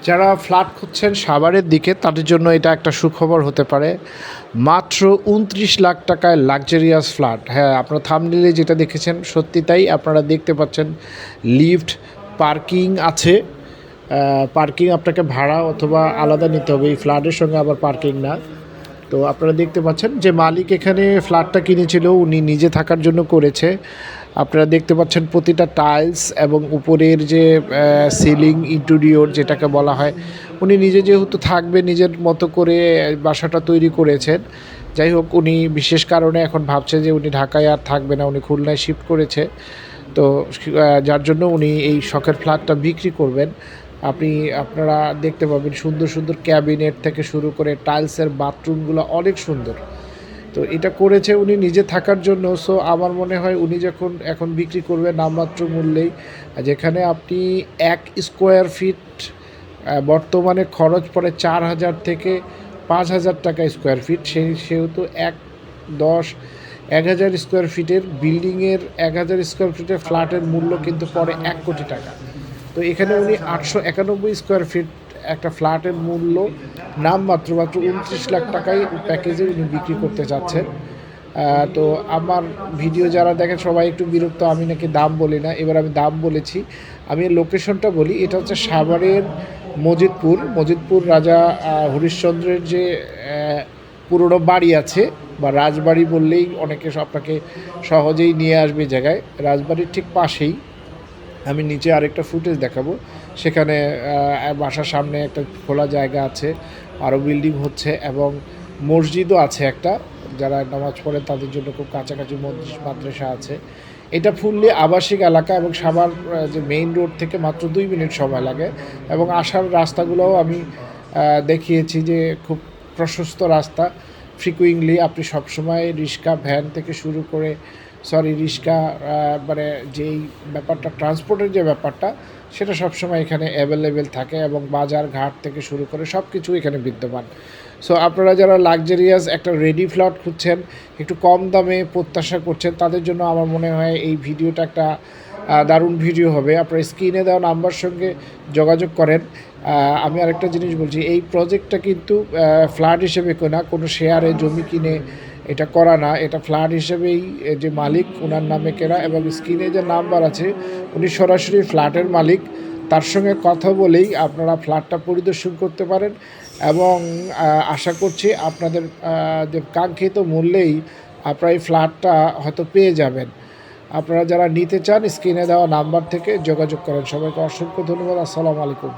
যারা ফ্ল্যাট খুঁজছেন সাভারের দিকে তাদের জন্য এটা একটা সুখবর হতে পারে। মাত্র ২৯ লাখ টাকায় লাক্সারিয়াস ফ্ল্যাট। হ্যাঁ, আপনারা থাম্বনেইলে যেটা দেখেছেন সত্যি তাই। আপনারা দেখতে পাচ্ছেন লিফট, পার্কিং আছে। পার্কিং আপনাকে ভাড়া অথবা আলাদা নিতে হবে, এই ফ্ল্যাটের সঙ্গে আবার পার্কিং না। তো আপনারা দেখতে পাচ্ছেন যে মালিক এখানে ফ্ল্যাটটা কিনেছিল উনি নিজে থাকার জন্য করেছে। আপনারা দেখতে পাচ্ছেন প্রতিটা টাইলস এবং উপরের যে সিলিং ইন্টেরিয়র যেটাকে বলা হয়, উনি নিজে যেহেতু থাকবে নিজের মতো করে বাসাটা তৈরি করেছেন। যাই হোক, উনি বিশেষ কারণে এখন ভাবছে যে উনি ঢাকায় আর থাকবে না, উনি খুলনায় শিফট করেছে। তো যার জন্য উনি এই শখের ফ্ল্যাটটা বিক্রি করবেন। আপনারা দেখতে পাবেন সুন্দর সুন্দর ক্যাবিনেট থেকে শুরু করে টাইলসের বাথরুমগুলো অনেক সুন্দর। তো এটা করেছে উনি নিজে থাকার জন্য। সো আমার মনে হয় উনি যখন এখন বিক্রি করবে নামমাত্র মূল্যেই, যেখানে আপনি 1 স্কোয়ার ফিট বর্তমানে খরচ পড়ে ৪,০০০ থেকে ৫,০০০ টাকা স্কোয়ার ফিট। সেহেতু ১,০০০ স্কোয়ার ফিটের বিল্ডিংয়ের ১,০০০ স্কোয়ার ফিটের ফ্ল্যাটের মূল্য কিন্তু পড়ে ১,০০,০০,০০০ টাকা। তো এখানে উনি ৮৯১ স্কোয়ার ফিট একটা ফ্ল্যাটের মূল্য মাত্র ২৯ লাখ টাকায় প্যাকেজে উনি বিক্রি করতে চাচ্ছেন। তো আমার ভিডিও যারা দেখেন সবাই একটু বিরক্ত, আমি নাকি দাম বলি না। এবার আমি দাম বলেছি। আমি লোকেশনটা বলি, এটা হচ্ছে সাভারের মজিদপুর রাজা হরিশ্চন্দ্রের যে পুরনো বাড়ি আছে বা রাজবাড়ি বললেই অনেকে আপনাকে সহজেই নিয়ে আসবে জায়গায়। রাজবাড়ির ঠিক পাশেই আমি নিচে আরেকটা ফুটেজ দেখাবো। সেখানে বাসার সামনে একটা খোলা জায়গা আছে, আরও বিল্ডিং হচ্ছে এবং মসজিদও আছে একটা, যারা নামাজ পড়েন তাদের জন্য খুব কাছাকাছি মসজিদ মাদ্রাসা আছে। এটা ফুললি আবাসিক এলাকা এবং সাভার যে মেইন রোড থেকে মাত্র ২ মিনিট সময় লাগে এবং আসার রাস্তাগুলোও আমি দেখিয়েছি যে খুব প্রশস্ত রাস্তা। ফ্রিকুইংলি আপনি সবসময় রিক্সা ভ্যান থেকে শুরু করে রিক্সা মানে যেই ব্যাপারটা ট্রান্সপোর্টের যে ব্যাপারটা সেটা সবসময় এখানে অ্যাভেলেবেল থাকে এবং বাজার ঘাট থেকে শুরু করে সব কিছু এখানে বিদ্যমান। সো আপনারা যারা লাক্সারিয়াস একটা রেডি ফ্ল্যাট খুঁজছেন, একটু কম দামে প্রত্যাশা করছেন, তাদের জন্য আমার মনে হয় এই ভিডিওটা একটা দারুণ ভিডিও হবে। আপনারা স্ক্রিনে দেওয়া নাম্বার সঙ্গে যোগাযোগ করেন। আমি আরেকটা জিনিস বলছি, এই প্রজেক্টটা কিন্তু ফ্ল্যাট হিসেবে না, কোনো শেয়ারে জমি কিনে এটা করা না, এটা ফ্ল্যাট হিসেবেই যে মালিক ওনার নামে কেনা এবং স্ক্রিনে যে নাম্বার আছে উনি সরাসরি ফ্ল্যাটের মালিক। তার সঙ্গে কথা বলেই আপনারা ফ্ল্যাটটা পরিদর্শন করতে পারেন এবং আশা করছি আপনাদের যে কাঙ্ক্ষিত মূল্যেই আপনারা এই ফ্ল্যাটটা হয়তো পেয়ে যাবেন। আপনারা যারা নিতে চান স্ক্রিনে দেওয়া নাম্বার থেকে যোগাযোগ করেন। সবাইকে অসংখ্য ধন্যবাদ। আসসালামু আলাইকুম।